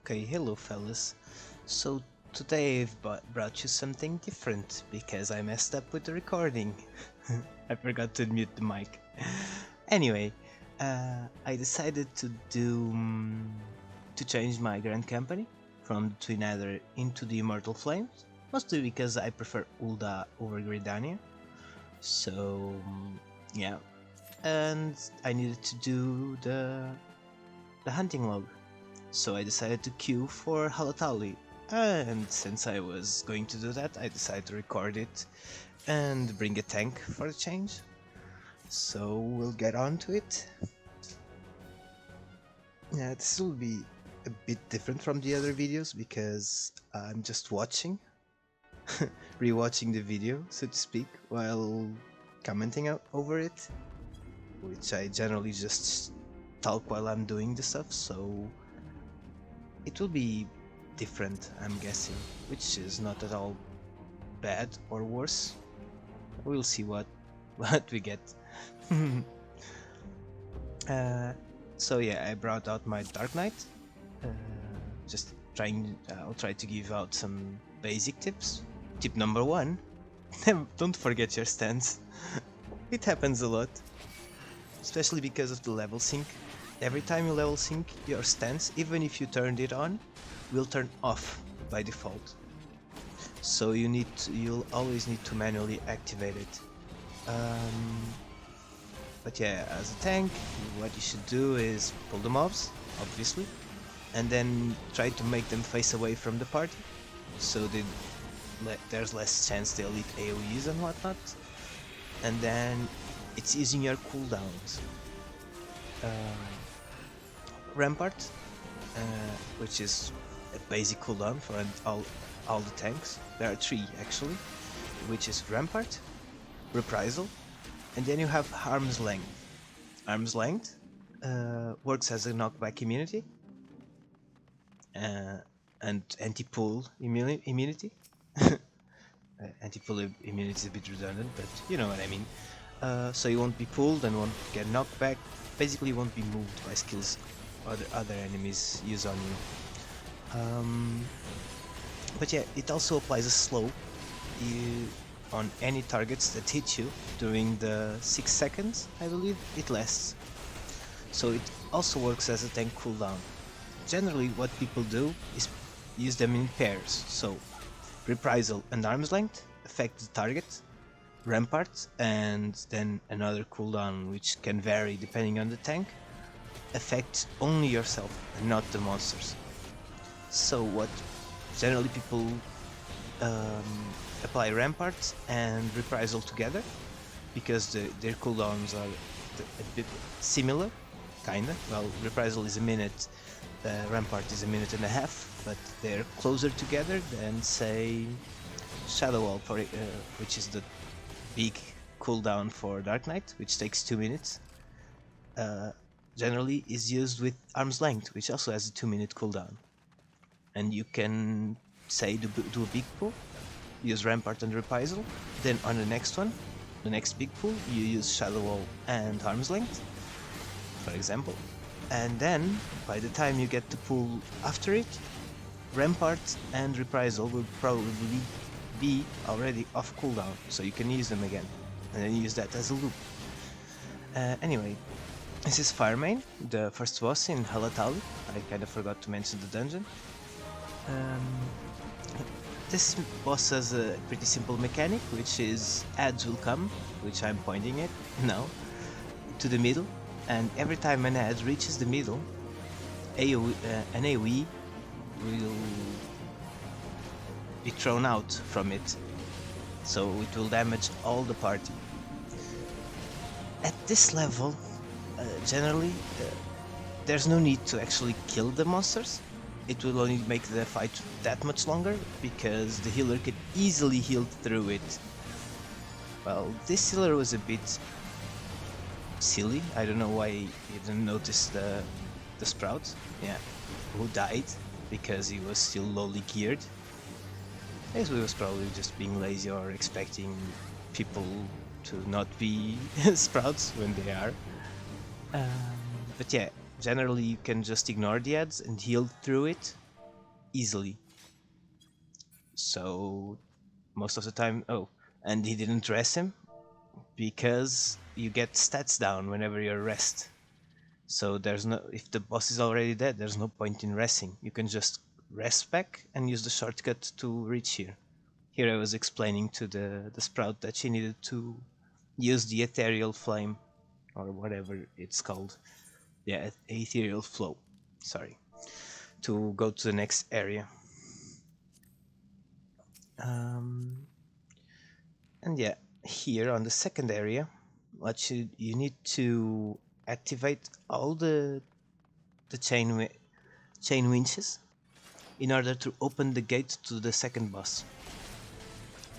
Okay, hello fellas. So today I've brought you something different because I messed up with the recording. I forgot to mute the mic. Anyway, I decided to change my grand company from the Twin Adder into the Immortal Flames, mostly because I prefer Ulda over Gridania. So yeah, and I needed to do the hunting log. So I decided to queue for Halatali, and since I was going to do that, I decided to record it and bring a tank for the change. So we'll get on to it. Yeah, this will be a bit different from the other videos because I'm just watching, rewatching the video, so to speak, while commenting over it, which I generally just talk while I'm doing the stuff, so it will be different, I'm guessing, which is not at all bad or worse. We'll see what we get. So yeah, I brought out my Dark Knight. Just I'll try to give out some basic tips. Tip number 1: don't forget your stance. It happens a lot, especially because of the level sync. Every time you level sync, your stance, even if you turned it on, will turn off by default. So you'll always need to manually activate it. But yeah, as a tank, what you should do is pull the mobs, obviously, and then try to make them face away from the party, so there's less chance they'll hit AoEs and whatnot. And then it's using your cooldowns. Rampart, which is a basic cooldown for all the tanks. There are 3 actually, which is Rampart, Reprisal, and then you have Arm's Length. Arm's Length works as a knockback immunity and anti-pull immunity. Anti-pull immunity is a bit redundant, but you know what I mean. So you won't be pulled and won't get knocked back. Basically, you won't be moved by skills other enemies use on you. But yeah, it also applies a slow on any targets that hit you during the 6 seconds, I believe it lasts. So it also works as a tank cooldown. Generally, what people do is use them in pairs. So Reprisal and Arm's Length affect the target, Rampart, and then another cooldown which can vary depending on the tank, affects only yourself and not the monsters. So what generally people apply Rampart and Reprisal together because their cooldowns are a bit similar, kinda. Well, Reprisal is a minute, Rampart is a minute and a half, but they're closer together than, say, Shadow Wall, which is the big cooldown for Dark Knight, which takes 2 minutes. Generally is used with Arm's Length, which also has a 2-minute cooldown. And you can, say, do a big pull, use Rampart and Reprisal, then on the next one, the next big pull, you use Shadow Wall and Arm's Length, for example. And then, by the time you get to pull after it, Rampart and Reprisal will probably be already off cooldown, so you can use them again, and then use that as a loop. Anyway, this is Firemain, the first boss in Halatali. I kind of forgot to mention the dungeon. This boss has a pretty simple mechanic, which is ads will come, which I'm pointing at now, to the middle, and every time an ad reaches the middle, an AoE will be thrown out from it, so it will damage all the party. At this level, generally, there's no need to actually kill the monsters. It will only make the fight that much longer, because the healer can easily heal through it. Well, this healer was a bit silly. I don't know why he didn't notice the sprout, yeah, who died because he was still lowly geared. I guess he was probably just being lazy or expecting people to not be sprouts when they are. But yeah, generally you can just ignore the ads and heal through it, easily. So most of the time, oh, and he didn't rest him because you get stats down whenever you rest. So there's no, if the boss is already dead, there's no point in resting. You can just rest back and use the shortcut to reach here. Here I was explaining to the sprout that she needed to use the ethereal flame, or whatever it's called. Yeah, ethereal flow. Sorry. To go to the next area. Um, and yeah, here on the second area, what you need to activate all the chain winches in order to open the gate to the second boss.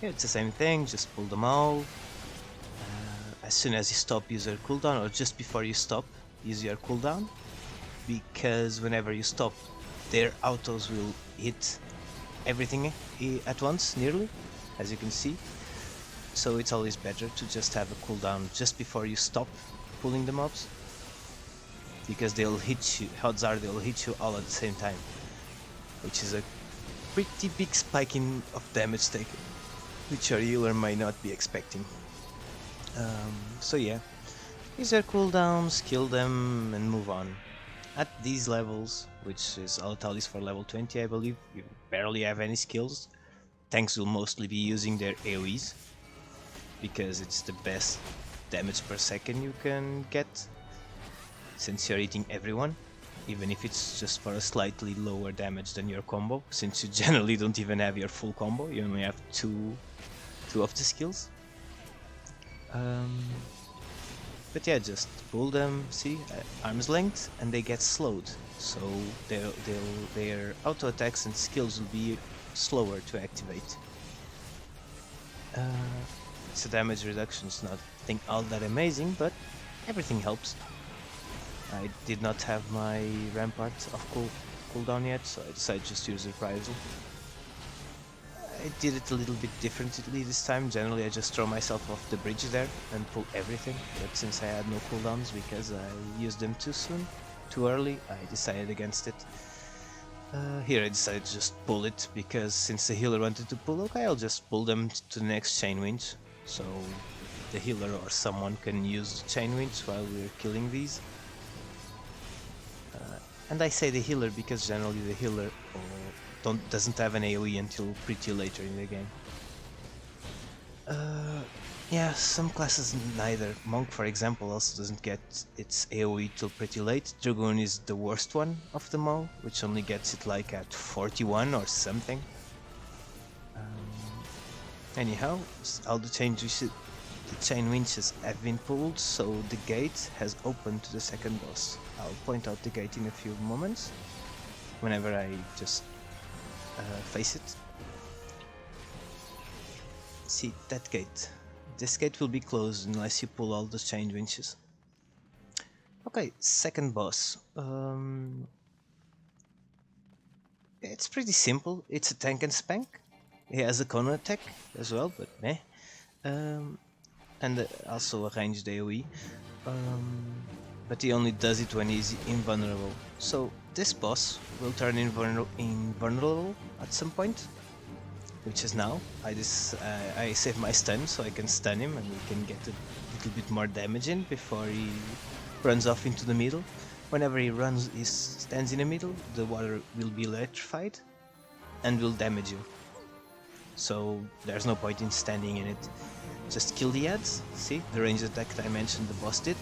Yeah, it's the same thing, just pull them all. As soon as you stop, use your cooldown, or just before you stop, use your cooldown, because whenever you stop, their autos will hit everything at once, nearly, as you can see. So it's always better to just have a cooldown just before you stop pulling the mobs, because they'll hit you, odds are they'll hit you all at the same time, which is a pretty big spike of damage taken, which your healer might not be expecting. So yeah, use their cooldowns, kill them, and move on. At these levels, which is Halatali's for level 20 I believe, you barely have any skills. Tanks will mostly be using their AoEs, because it's the best damage per second you can get, since you're hitting everyone, even if it's just for a slightly lower damage than your combo, since you generally don't even have your full combo, you only have two of the skills. But yeah, just pull them, see, arm's length, and they get slowed, so their auto attacks and skills will be slower to activate. So damage reduction is not all that amazing, but everything helps. I did not have my Rampart of cooldown yet, so I decided just to use Reprisal. I did it a little bit differently this time. Generally I just throw myself off the bridge there and pull everything, but since I had no cooldowns because I used them too soon, too early, I decided against it. Here I decided to just pull it, because since the healer wanted to pull, okay, I'll just pull them to the next chain winch, so the healer or someone can use the chain winch while we're killing these. And I say the healer because generally the healer doesn't have an AoE until pretty later in the game. Yeah, some classes neither. Monk, for example, also doesn't get its AoE till pretty late. Dragoon is the worst one of them all, which only gets it like at 41 or something. Anyhow, all the chain winches have been pulled, so the gate has opened to the second boss. I'll point out the gate in a few moments, whenever I just face it. See, that gate. This gate will be closed unless you pull all the chain winches. Okay, second boss. It's pretty simple. It's a tank and spank. He has a counter attack as well, but meh. And also a ranged AoE. But he only does it when he's invulnerable. So this boss will turn invulnerable at some point, which is now. I save my stun so I can stun him and we can get a little bit more damage in before he runs off into the middle. Whenever he stands in the middle, the water will be electrified and will damage you. So there's no point in standing in it. Just kill the ads. See, the ranged attack that I mentioned the boss did.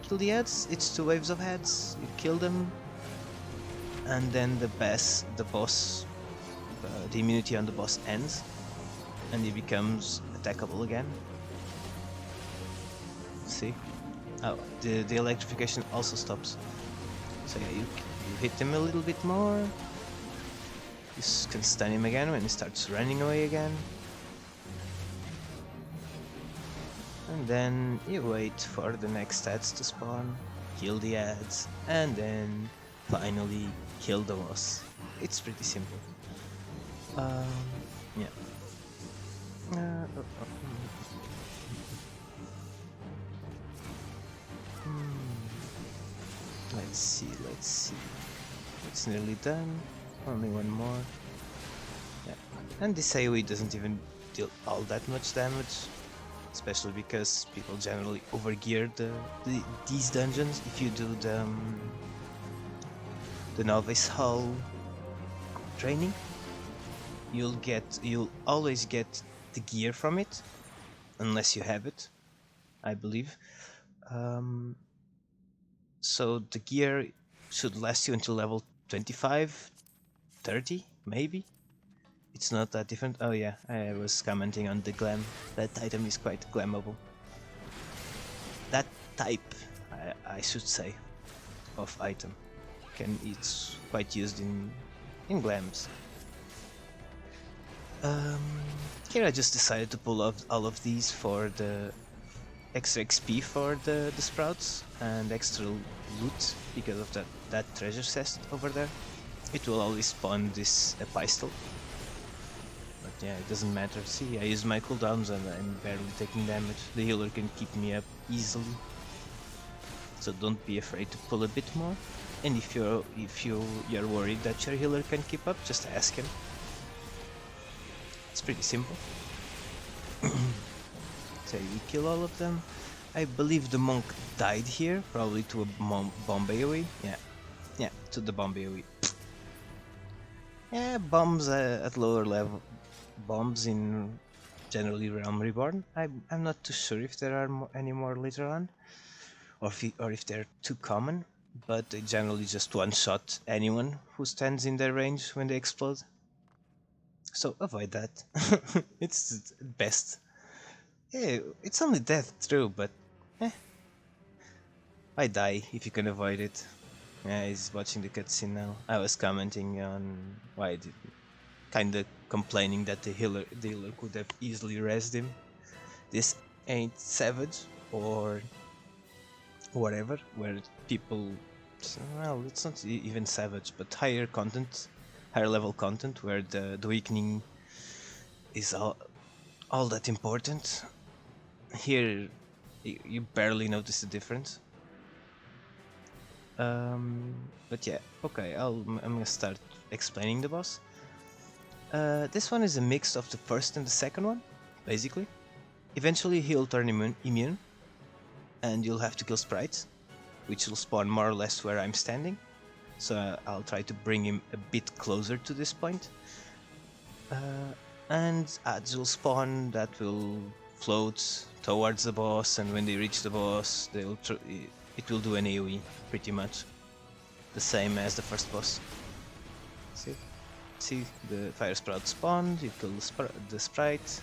Kill the ads, it's 2 waves of heads, you kill them, and then the immunity on the boss ends, and he becomes attackable again. See? Oh, the electrification also stops. So yeah, you hit him a little bit more, you can stun him again when he starts running away again. And then you wait for the next stats to spawn, kill the ads, and then finally kill the boss. It's pretty simple. Yeah. Let's see. it's nearly done. Only one more. Yeah. And this AoE doesn't even deal all that much damage, especially because people generally overgear these dungeons. If you do the novice hall training, you'll always get the gear from it, unless you have it, I believe. Um, so the gear should last you until level 25, 30, maybe. It's not that different. Oh yeah, I was commenting on the glam. That item is quite glammable. That type, I should say, of item it's quite used in glams. Here I just decided to pull off all of these for the extra XP for the sprouts and extra loot because of that treasure chest over there. It will always spawn this pistol. But yeah, it doesn't matter. See, I use my cooldowns and I'm barely taking damage. The healer can keep me up easily. So don't be afraid to pull a bit more. And if you're worried that your healer can keep up, just ask him. It's pretty simple. So we kill all of them. I believe the monk died here, probably to a bomb AoE. Yeah, to the bomb AoE. Yeah, bombs at lower level, bombs in generally Realm Reborn. I'm not too sure if there are any more later on, or if they're too common, but they generally just one-shot anyone who stands in their range when they explode. So avoid that. It's best. Yeah, it's only death, true, but I die if you can avoid it. Yeah, he's watching the cutscene now. I was commenting on why I did, kinda complaining that the healer could have easily rezzed him. This ain't Savage or whatever, where people, well, it's not even Savage, but higher level content, where the weakening is all that important. Here, you barely notice the difference. But yeah, okay, I'm gonna start explaining the boss. This one is a mix of the first and the second one, basically. Eventually he'll turn immune, and you'll have to kill sprites, which will spawn more or less where I'm standing. So I'll try to bring him a bit closer to this point. And adds will spawn that will float towards the boss, and when they reach the boss, it will do an AoE, pretty much the same as the first boss. See, the fire sprout spawned, you kill the sprite,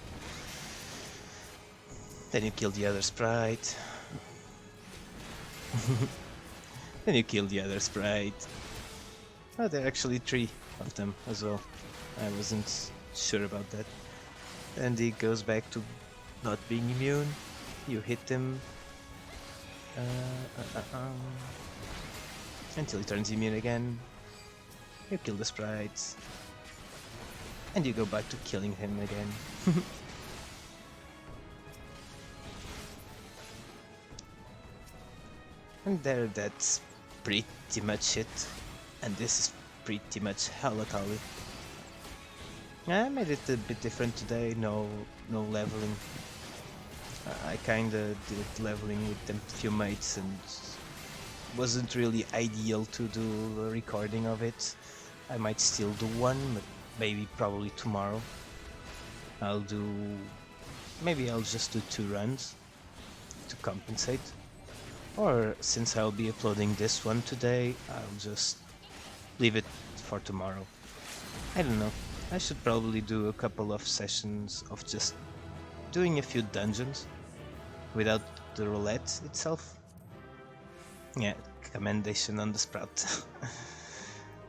then you kill the other sprite, then you kill the other sprite. Oh, there are actually 3 of them as well. I wasn't sure about that. And he goes back to not being immune. You hit him until he turns immune again. You kill the sprites, and you go back to killing him again. And there, that's pretty much it. And this is pretty much Halatali. I made it a bit different today, no leveling. I kinda did leveling with them few mates and wasn't really ideal to do a recording of it. I might still do one, but maybe probably tomorrow. Maybe I'll just do 2 runs to compensate. Or since I'll be uploading this one today, I'll just leave it for tomorrow. I don't know. I should probably do a couple of sessions of just doing a few dungeons without the roulette itself. Yeah, commendation on the sprout.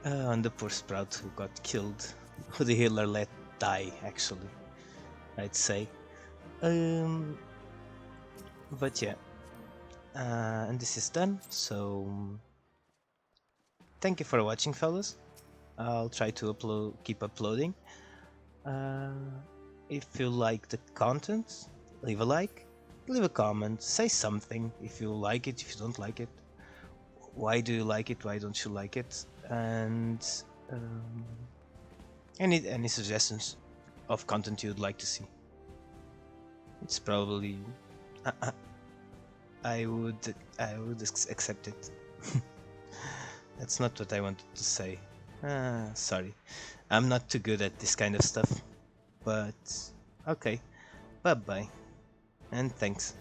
On the poor sprout who got killed, who the healer let die, actually, I'd say. But yeah, and this is done, so thank you for watching, fellas. I'll try to keep uploading. If you like the content, leave a like, leave a comment, say something if you like it, if you don't like it, why do you like it? Why don't you like it? And um, any suggestions of content you'd like to see? It's probably I, I would accept it. That's not what I wanted to say. Sorry. I'm not too good at this kind of stuff. But okay. Bye bye. And thanks.